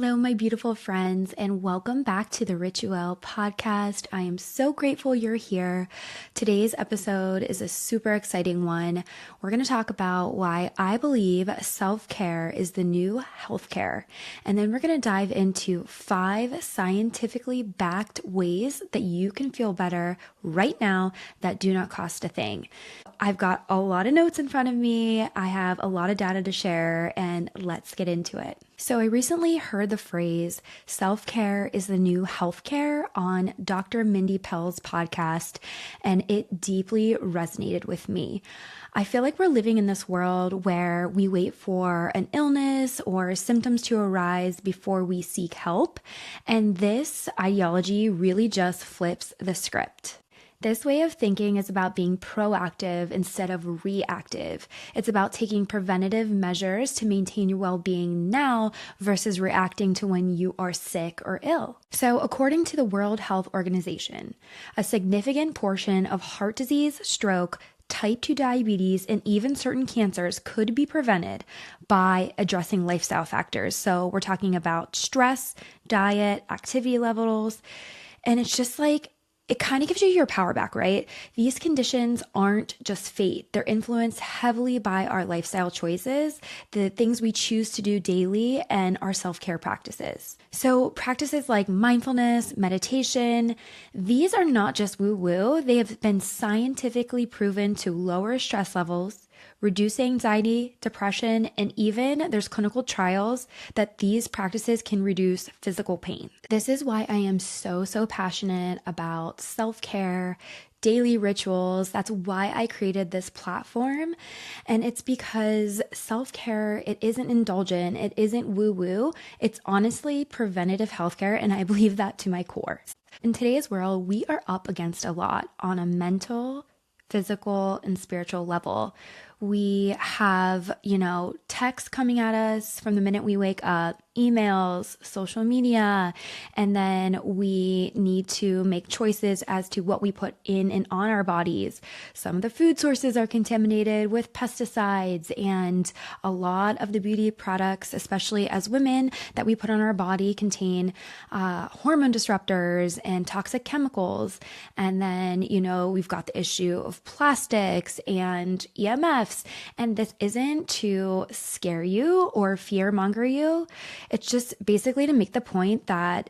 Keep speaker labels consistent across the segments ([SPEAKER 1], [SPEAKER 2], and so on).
[SPEAKER 1] Hello, my beautiful friends, and welcome back to the Ritual podcast. I am so grateful you're here. Today's episode is a super exciting one. We're going to talk about why I believe self-care is the new healthcare. And then we're going to dive into 5 scientifically backed ways that you can feel better right now that do not cost a thing. I've got a lot of notes in front of me. I have a lot of data to share, and let's get into it. So I recently heard the phrase self-care is the new healthcare on Dr. Mindy Pell's podcast, and it deeply resonated with me. I feel like we're living in this world where we wait for an illness or symptoms to arise before we seek help, and this ideology really just flips the script. This way of thinking is about being proactive instead of reactive. It's about taking preventative measures to maintain your well-being now versus reacting to when you are sick or ill. So according to the World Health Organization, a significant portion of heart disease, stroke, type 2 diabetes, and even certain cancers could be prevented by addressing lifestyle factors. So we're talking about stress, diet, activity levels, and it's just like, it kind of gives you your power back, right? These conditions aren't just fate. They're influenced heavily by our lifestyle choices, the things we choose to do daily, and our self-care practices. So practices like mindfulness, meditation, these are not just woo-woo. They have been scientifically proven to lower stress levels, reduce anxiety, depression, and even there's clinical trials that these practices can reduce physical pain. This is why I am so passionate about self-care, daily rituals. That's why I created this platform. And it's because self-care, it isn't indulgent, it isn't woo-woo. It's honestly preventative healthcare, and I believe that to my core. In today's world, we are up against a lot on a mental, physical, and spiritual level. We have, texts coming at us from the minute we wake up, emails, social media, and then we need to make choices as to what we put in and on our bodies. Some of the food sources are contaminated with pesticides, and a lot of the beauty products, especially as women, that we put on our body contain hormone disruptors and toxic chemicals. And then, we've got the issue of plastics and EMFs. And this isn't to scare you or fear-monger you. It's just basically to make the point that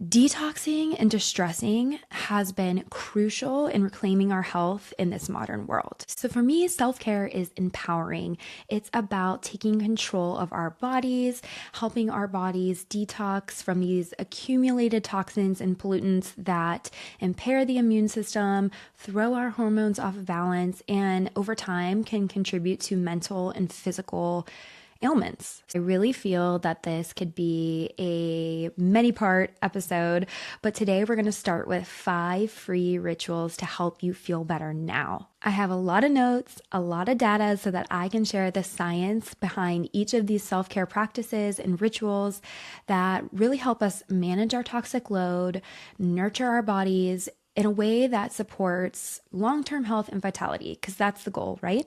[SPEAKER 1] detoxing and distressing has been crucial in reclaiming our health in this modern world. So for me, self-care is empowering. It's about taking control of our bodies, helping our bodies detox from these accumulated toxins and pollutants that impair the immune system, throw our hormones off of balance, and over time can contribute to mental and physical ailments. I really feel that this could be a many-part episode, but today we're going to start with 5 free rituals to help you feel better now. I have a lot of notes, a lot of data so that I can share the science behind each of these self-care practices and rituals that really help us manage our toxic load, nurture our bodies in a way that supports long-term health and vitality, because that's the goal, right?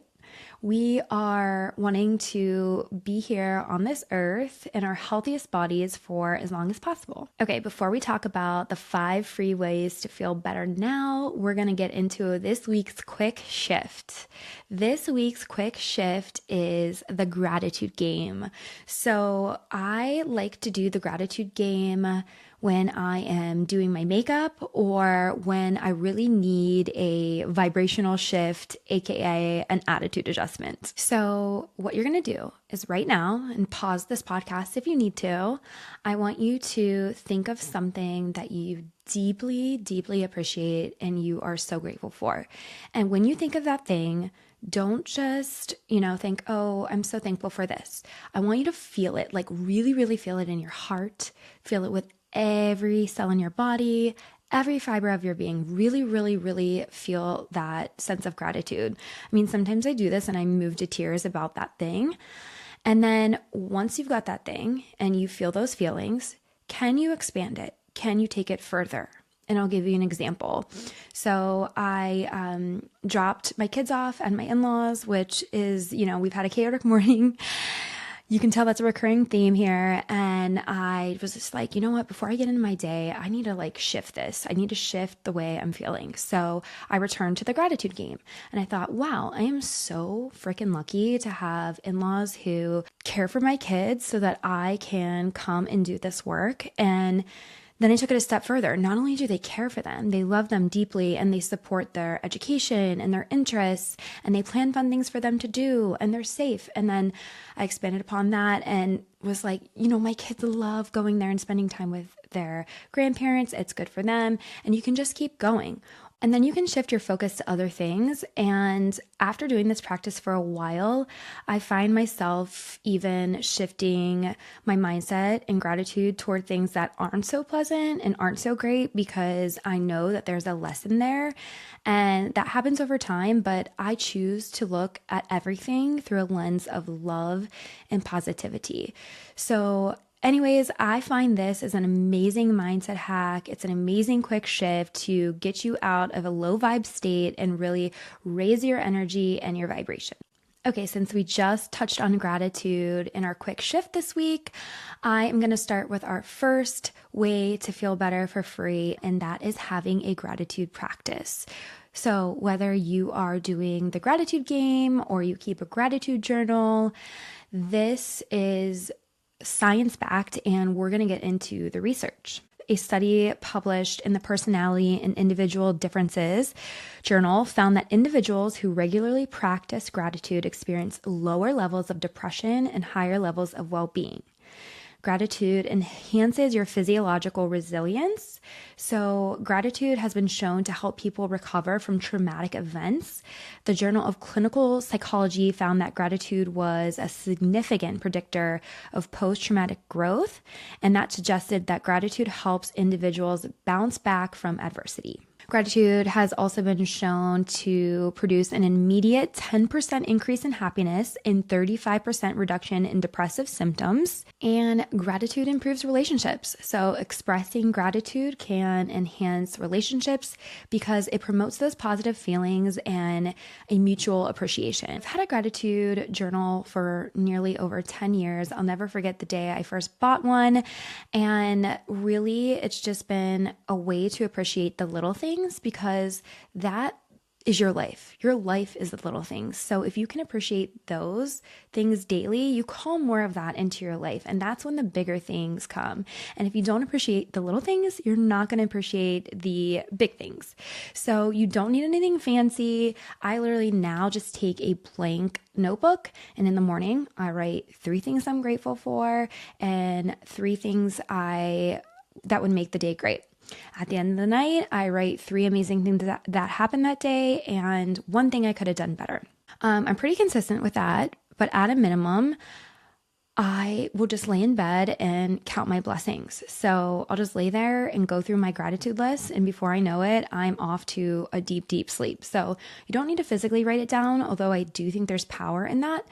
[SPEAKER 1] We are wanting to be here on this earth in our healthiest bodies for as long as possible. Okay, before we talk about the 5 free ways to feel better now, we're going to get into this week's quick shift. This week's quick shift is the gratitude game. So I like to do the gratitude game when I am doing my makeup or when I really need a vibrational shift, aka an attitude adjustment. So what you're going to do is right now, and pause this podcast if you need to, I want you to think of something that you deeply appreciate and you are so grateful for. And when you think of that thing, don't just, think, oh, I'm so thankful for this. I want you to feel it, like really feel it in your heart, feel it with every cell in your body, every fiber of your being. Really feel that sense of gratitude. I mean, sometimes I do this and I move to tears about that thing. And then once you've got that thing and you feel those feelings, can you expand it? Can you take it further? And I'll give you an example. So I dropped my kids off at my in-laws, which is, we've had a chaotic morning. You can tell that's a recurring theme here. And And I was just like, you know what, before I get into my day, I need to like shift this. I need to shift the way I'm feeling. So I returned to the gratitude game. And I thought, wow, I am so freaking lucky to have in-laws who care for my kids so that I can come and do this work. And then I took it a step further. Not only do they care for them, they love them deeply and they support their education and their interests and they plan fun things for them to do and they're safe. And then I expanded upon that and was like, my kids love going there and spending time with their grandparents. It's good for them. And you can just keep going. And then you can shift your focus to other things. And after doing this practice for a while, I find myself even shifting my mindset and gratitude toward things that aren't so pleasant and aren't so great because I know that there's a lesson there. And that happens over time, but I choose to look at everything through a lens of love and positivity. So anyways, I find this is an amazing mindset hack. It's an amazing quick shift to get you out of a low vibe state and really raise your energy and your vibration. Okay, since we just touched on gratitude in our quick shift this week, I am going to start with our first way to feel better for free, and that is having a gratitude practice. So whether you are doing the gratitude game or you keep a gratitude journal, this is science-backed, and we're going to get into the research. A study published in the Personality and Individual Differences journal found that individuals who regularly practice gratitude experience lower levels of depression and higher levels of well-being. Gratitude enhances your physiological resilience. So gratitude has been shown to help people recover from traumatic events. The Journal of Clinical Psychology found that gratitude was a significant predictor of post-traumatic growth, and that suggested that gratitude helps individuals bounce back from adversity. Gratitude has also been shown to produce an immediate 10% increase in happiness and 35% reduction in depressive symptoms. And gratitude improves relationships. So expressing gratitude can enhance relationships because it promotes those positive feelings and a mutual appreciation. I've had a gratitude journal for nearly over 10 years. I'll never forget the day I first bought one. And really, it's just been a way to appreciate the little things, because that is your life. Your life is the little things. So if you can appreciate those things daily, you call more of that into your life. And that's when the bigger things come. And if you don't appreciate the little things, you're not going to appreciate the big things. So you don't need anything fancy. I literally now just take a blank notebook, and in the morning I write 3 things I'm grateful for and 3 things that would make the day great. At the end of the night, I write 3 amazing things that happened that day and 1 thing I could have done better. I'm pretty consistent with that, but at a minimum, I will just lay in bed and count my blessings. So I'll just lay there and go through my gratitude list, and before I know it, I'm off to a deep, deep sleep. So you don't need to physically write it down, although I do think there's power in that.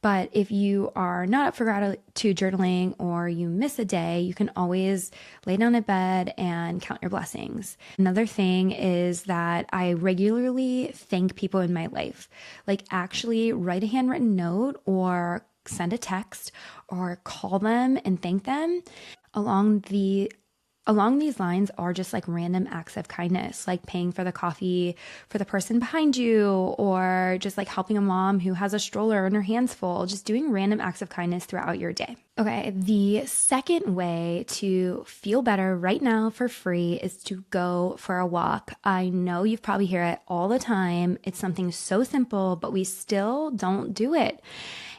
[SPEAKER 1] But if you are not up for gratitude journaling or you miss a day, you can always lay down in bed and count your blessings. Another thing is that I regularly thank people in my life. Like actually write a handwritten note or send a text or call them and thank them. Along these lines are just like random acts of kindness, like paying for the coffee for the person behind you, or just like helping a mom who has a stroller and her hands full, just doing random acts of kindness throughout your day. Okay, the second way to feel better right now for free is to go for a walk. I know you've probably heard it all the time. It's something so simple, but we still don't do it.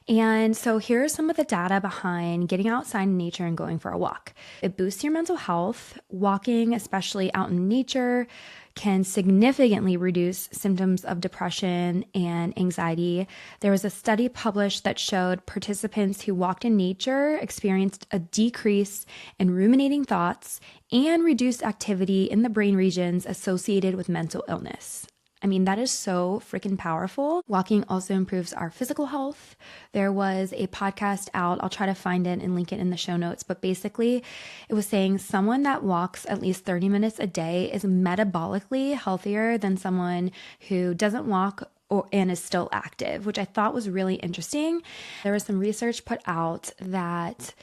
[SPEAKER 1] And so here's some of the data behind getting outside in nature and going for a walk. It boosts your mental health. Walking, especially out in nature, can significantly reduce symptoms of depression and anxiety. There was a study published that showed participants who walked in nature experienced a decrease in ruminating thoughts and reduced activity in the brain regions associated with mental illness. I mean, that is so freaking powerful. Walking also improves our physical health. There was a podcast out, I'll try to find it and link it in the show notes, but basically it was saying someone that walks at least 30 minutes a day is metabolically healthier than someone who doesn't walk and is still active, which I thought was really interesting. There was some research put out that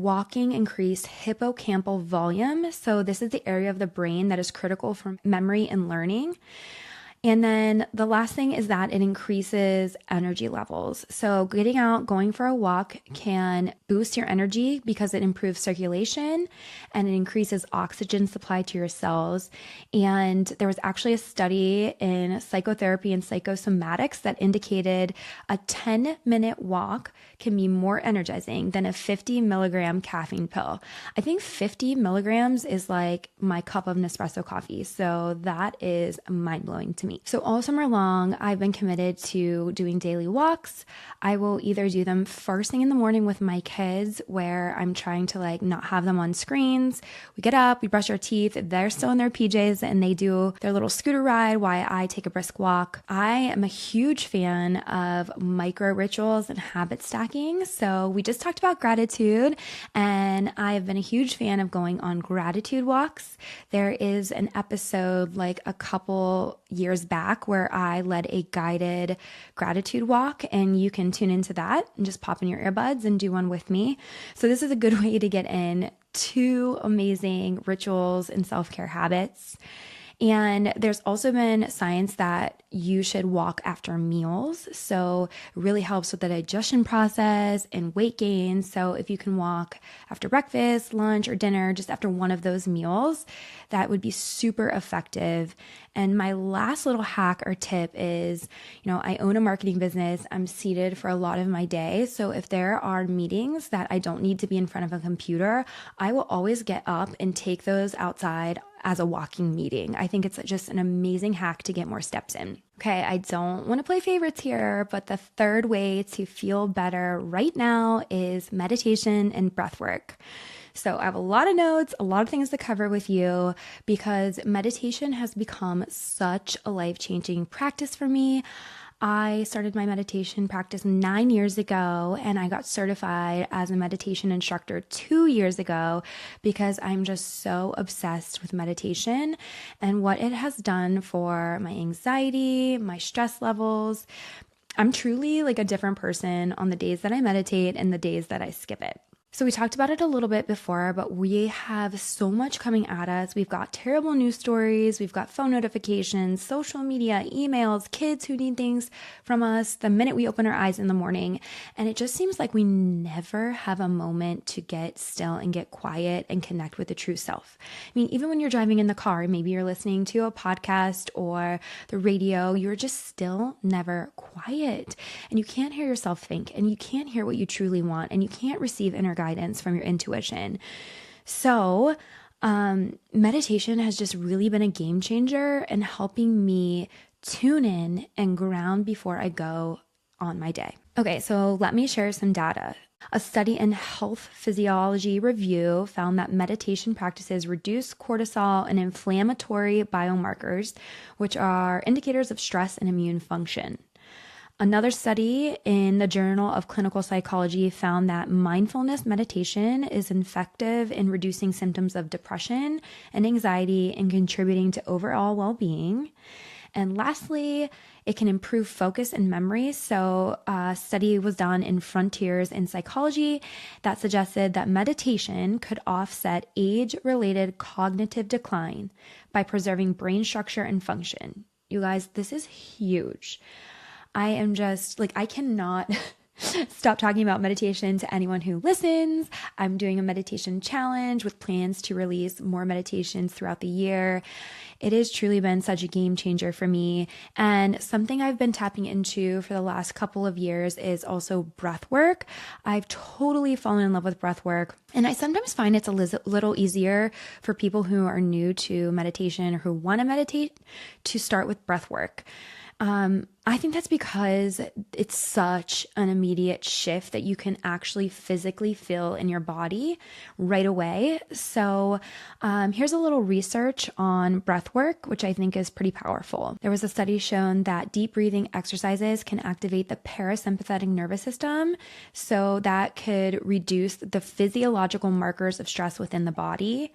[SPEAKER 1] walking increased hippocampal volume. So this is the area of the brain that is critical for memory and learning. And then the last thing is that it increases energy levels. So getting out, going for a walk can boost your energy because it improves circulation and it increases oxygen supply to your cells. And there was actually a study in psychotherapy and psychosomatics that indicated a 10-minute walk can be more energizing than a 50 milligram caffeine pill. I think 50 milligrams is like my cup of Nespresso coffee. So that is mind blowing to me. So all summer long, I've been committed to doing daily walks. I will either do them first thing in the morning with my kids where I'm trying to like not have them on screens. We get up, we brush our teeth, they're still in their PJs and they do their little scooter ride while I take a brisk walk. I am a huge fan of micro rituals and habit stacking. So we just talked about gratitude and I've been a huge fan of going on gratitude walks. There is an episode like a couple years back where I led a guided gratitude walk and you can tune into that and just pop in your earbuds and do one with me. So this is a good way to get in 2 amazing rituals and self-care habits. And there's also been science that you should walk after meals. So it really helps with the digestion process and weight gain. So if you can walk after breakfast, lunch, or dinner, just after one of those meals, that would be super effective. And my last little hack or tip is, I own a marketing business. I'm seated for a lot of my day. So if there are meetings that I don't need to be in front of a computer, I will always get up and take those outside as a walking meeting. I think it's just an amazing hack to get more steps in. Okay, I don't want to play favorites here, but the third way to feel better right now is meditation and breath work. So I have a lot of notes, a lot of things to cover with you because meditation has become such a life-changing practice for me. I started my meditation practice 9 years ago and I got certified as a meditation instructor 2 years ago because I'm just so obsessed with meditation and what it has done for my anxiety, my stress levels. I'm truly like a different person on the days that I meditate and the days that I skip it. So we talked about it a little bit before, but we have so much coming at us. We've got terrible news stories. We've got phone notifications, social media, emails, kids who need things from us the minute we open our eyes in the morning. And it just seems like we never have a moment to get still and get quiet and connect with the true self. I mean, even when you're driving in the car, maybe you're listening to a podcast or the radio, you're just still never quiet. And you can't hear yourself think, and you can't hear what you truly want, and you can't receive inner guidance from your intuition. So, meditation has just really been a game changer in helping me tune in and ground before I go on my day. Okay, so let me share some data. A study in Health Physiology Review found that meditation practices reduce cortisol and inflammatory biomarkers, which are indicators of stress and immune function. Another study in the Journal of Clinical Psychology found that mindfulness meditation is effective in reducing symptoms of depression and anxiety and contributing to overall well-being. And lastly, it can improve focus and memory. So a study was done in Frontiers in Psychology that suggested that meditation could offset age-related cognitive decline by preserving brain structure and function. You guys, this is huge. I am just like, I cannot stop talking about meditation to anyone who listens. I'm doing a meditation challenge with plans to release more meditations throughout the year. It has truly been such a game changer for me. And something I've been tapping into for the last couple of years is also breath work. I've totally fallen in love with breath work. And I sometimes find it's a little easier for people who are new to meditation or who want to meditate to start with breath work. I think that's because it's such an immediate shift that you can actually physically feel in your body right away. So here's a little research on breath work, which I think is pretty powerful. There was a study shown that deep breathing exercises can activate the parasympathetic nervous system, so that could reduce the physiological markers of stress within the body.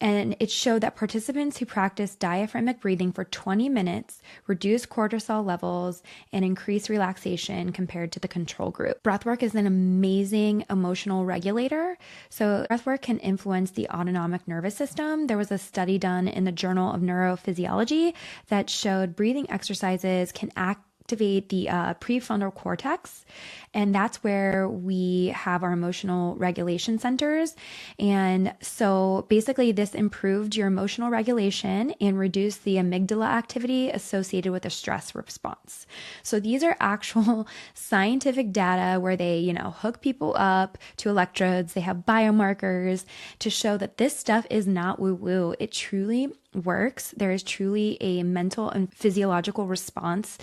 [SPEAKER 1] And it showed that participants who practiced diaphragmatic breathing for 20 minutes reduced cortisol levels and increased relaxation compared to the control group. Breathwork is an amazing emotional regulator. So breathwork can influence the autonomic nervous system. There was a study done in the Journal of Neurophysiology that showed breathing exercises can activate the prefrontal cortex, and that's where we have our emotional regulation centers. And so basically this improved your emotional regulation and reduced the amygdala activity associated with a stress response. So these are actual scientific data where they, hook people up to electrodes. They have biomarkers to show that this stuff is not woo-woo. It truly works. There is truly a mental and physiological response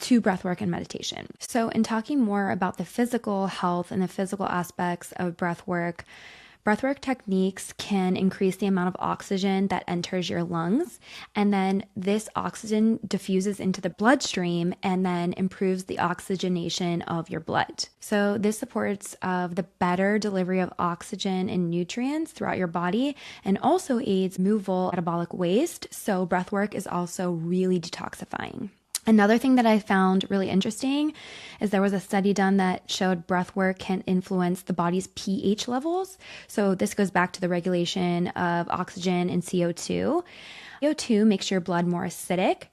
[SPEAKER 1] to breathwork and meditation. So in talking more about the physical health and the physical aspects of breathwork techniques can increase the amount of oxygen that enters your lungs, and then this oxygen diffuses into the bloodstream and then improves the oxygenation of your blood. So this supports the better delivery of oxygen and nutrients throughout your body and also aids removal of metabolic waste. So breathwork is also really detoxifying. Another thing that I found really interesting is there was a study done that showed breath work can influence the body's pH levels. So this goes back to the regulation of oxygen and CO2. CO2 makes your blood more acidic,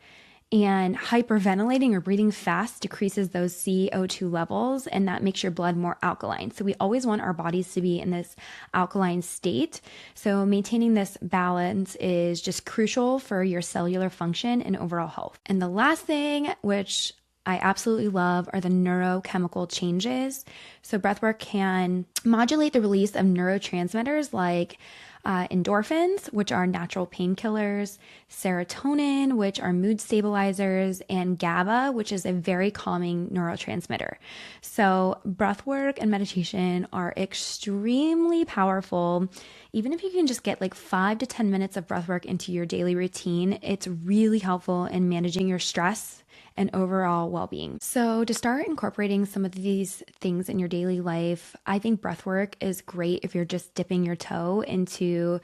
[SPEAKER 1] and hyperventilating or breathing fast decreases those CO2 levels, and that makes your blood more alkaline. So we always want our bodies to be in this alkaline state. So maintaining this balance is just crucial for your cellular function and overall health. And the last thing, which I absolutely love, are the neurochemical changes. So breathwork can modulate the release of neurotransmitters like endorphins, which are natural painkillers, serotonin, which are mood stabilizers, and GABA, which is a very calming neurotransmitter. So breathwork and meditation are extremely powerful. Even if you can just get like 5 to 10 minutes of breathwork into your daily routine, it's really helpful in managing your stress and overall well-being. So to start incorporating some of these things in your daily life, I think breathwork is great if you're just dipping your toe into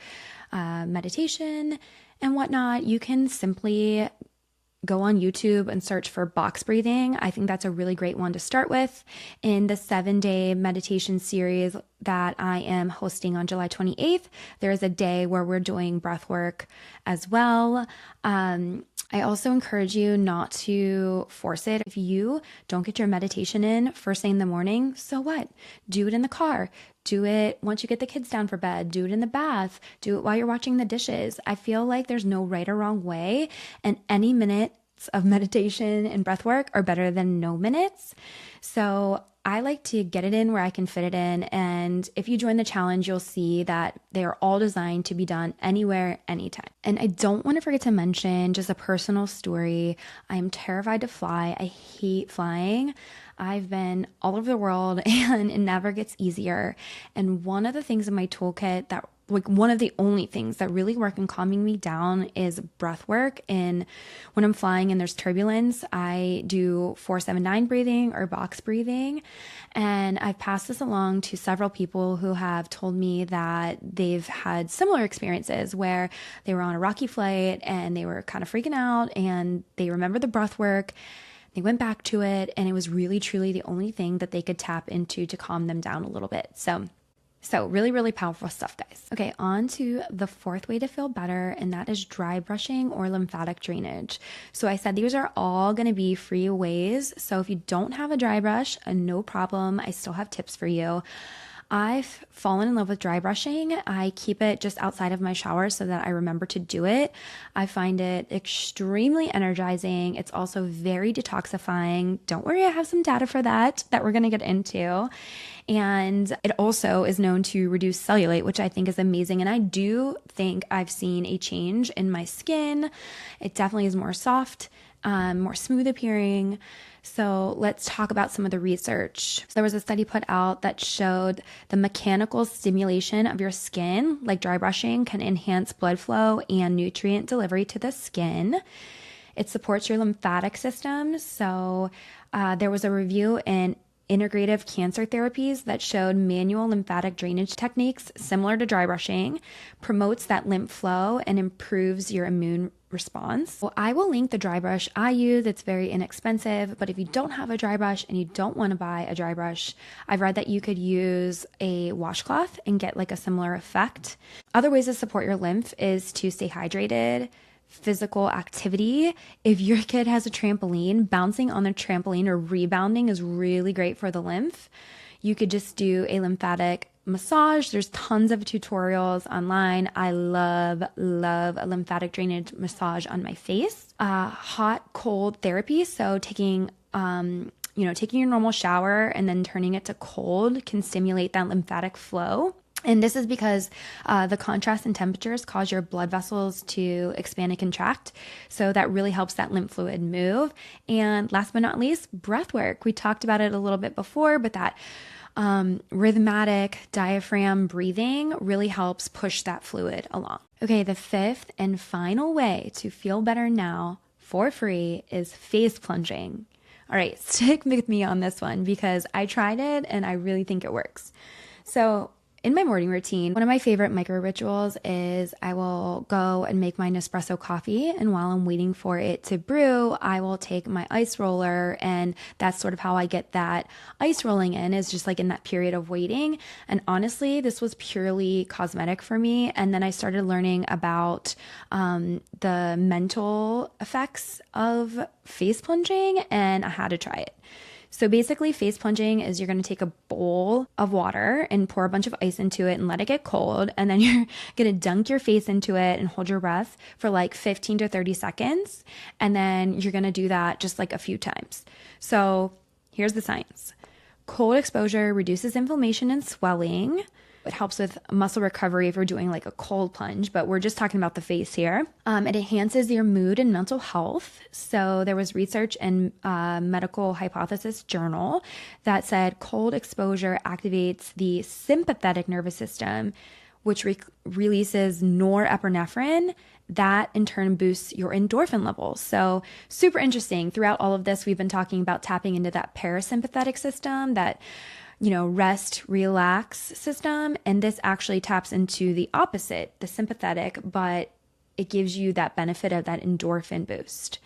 [SPEAKER 1] meditation and whatnot. You can simply go on YouTube and search for box breathing. I think that's a really great one to start with. In the 7-day meditation series that I am hosting on July 28th, there is a day where we're doing breath work as well. I also encourage you not to force it. If you don't get your meditation in first thing in the morning, so what? Do it in the car. Do it once you get the kids down for bed. Do it in the bath. Do it while you're washing the dishes. I feel like there's no right or wrong way, and any minutes of meditation and breath work are better than no minutes. So I like to get it in where I can fit it in. And if you join the challenge, you'll see that they are all designed to be done anywhere, anytime. And I don't want to forget to mention just a personal story. I am terrified to fly. I hate flying. I've been all over the world and it never gets easier. And one of the things in my toolkit that one of the only things that really work in calming me down is breath work. And when I'm flying and there's turbulence, I do 4-7-9 breathing or box breathing. And I've passed this along to several people who have told me that they've had similar experiences where they were on a rocky flight and they were kind of freaking out and they remember the breath work. They went back to it and it was really, truly the only thing that they could tap into to calm them down a little bit. So really, really powerful stuff, guys. Okay, on to the fourth way to feel better, and that is dry brushing or lymphatic drainage. So I said these are all going to be free ways. So if you don't have a dry brush, no problem. I still have tips for you. I've fallen in love with dry brushing. I keep it just outside of my shower so that I remember to do it. I find it extremely energizing. It's also very detoxifying. Don't worry, I have some data for that we're going to get into. And it also is known to reduce cellulite, which I think is amazing. And I do think I've seen a change in my skin. It definitely is more soft, more smooth appearing. So let's talk about some of the research. So there was a study put out that showed the mechanical stimulation of your skin, like dry brushing, can enhance blood flow and nutrient delivery to the skin. It supports your lymphatic system. So there was a review in integrative cancer therapies that showed manual lymphatic drainage techniques similar to dry brushing, promotes that lymph flow, and improves your immune response. Well, I will link the dry brush I use. It's very inexpensive, but if you don't have a dry brush and you don't want to buy a dry brush, I've read that you could use a washcloth and get like a similar effect. Other ways to support your lymph is to stay hydrated. Physical activity. If your kid has a trampoline, bouncing on the trampoline or rebounding is really great for the lymph. You could just do a lymphatic massage. There's tons of tutorials online. I love a lymphatic drainage massage on my face. Hot, cold therapy. So taking your normal shower and then turning it to cold can stimulate that lymphatic flow. And this is because the contrast in temperatures cause your blood vessels to expand and contract. So that really helps that lymph fluid move. And last but not least, breath work. We talked about it a little bit before, but that rhythmic diaphragm breathing really helps push that fluid along. Okay, the fifth and final way to feel better now for free is face plunging. All right, stick with me on this one because I tried it and I really think it works. So in my morning routine, one of my favorite micro rituals is I will go and make my Nespresso coffee. And while I'm waiting for it to brew, I will take my ice roller. And that's sort of how I get that ice rolling in, is just like in that period of waiting. And honestly, this was purely cosmetic for me. And then I started learning about the mental effects of face plunging, and I had to try it. So basically, face plunging is you're going to take a bowl of water and pour a bunch of ice into it and let it get cold. And then you're going to dunk your face into it and hold your breath for like 15 to 30 seconds. And then you're going to do that just like a few times. So here's the science. Cold exposure reduces inflammation and swelling. It helps with muscle recovery if you're doing like a cold plunge, but we're just talking about the face here. It enhances your mood and mental health. So there was research in Medical Hypothesis Journal that said cold exposure activates the sympathetic nervous system, which releases norepinephrine. That in turn boosts your endorphin levels. So super interesting. Throughout all of this, we've been talking about tapping into that parasympathetic system, that rest, relax system. And this actually taps into the opposite, the sympathetic, but it gives you that benefit of that endorphin boost.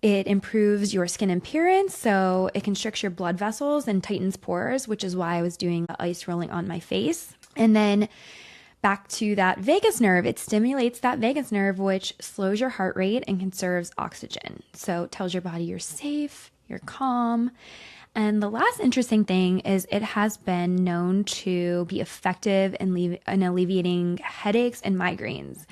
[SPEAKER 1] It improves your skin appearance, so it constricts your blood vessels and tightens pores, which is why I was doing the ice rolling on my face. And then back to that vagus nerve, it stimulates that vagus nerve, which slows your heart rate and conserves oxygen. So it tells your body you're safe, you're calm. And the last interesting thing is it has been known to be effective in alleviating headaches and migraines.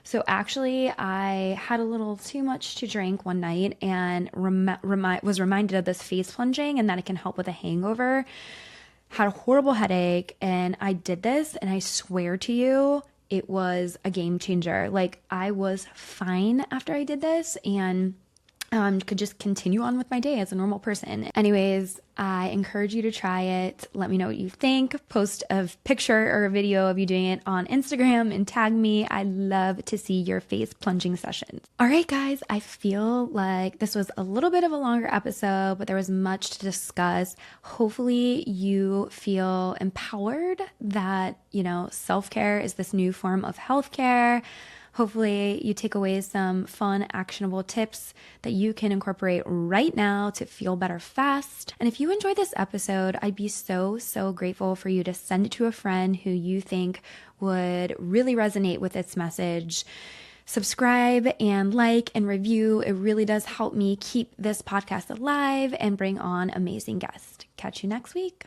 [SPEAKER 1] So actually, I had a little too much to drink one night and was reminded of this face plunging and that it can help with a hangover. Had a horrible headache, and I did this, and I swear to you, it was a game changer. Like, I was fine after I did this, and could just continue on with my day as a normal person. Anyways, I encourage you to try it. Let me know what you think. Post a picture or a video of you doing it on Instagram and tag me. I love to see your face plunging sessions. All right, guys, I feel like this was a little bit of a longer episode, but there was much to discuss. Hopefully you feel empowered that, self-care is this new form of healthcare. Hopefully you take away some fun, actionable tips that you can incorporate right now to feel better fast. And if you enjoyed this episode, I'd be so, so grateful for you to send it to a friend who you think would really resonate with its message. Subscribe and like and review. It really does help me keep this podcast alive and bring on amazing guests. Catch you next week.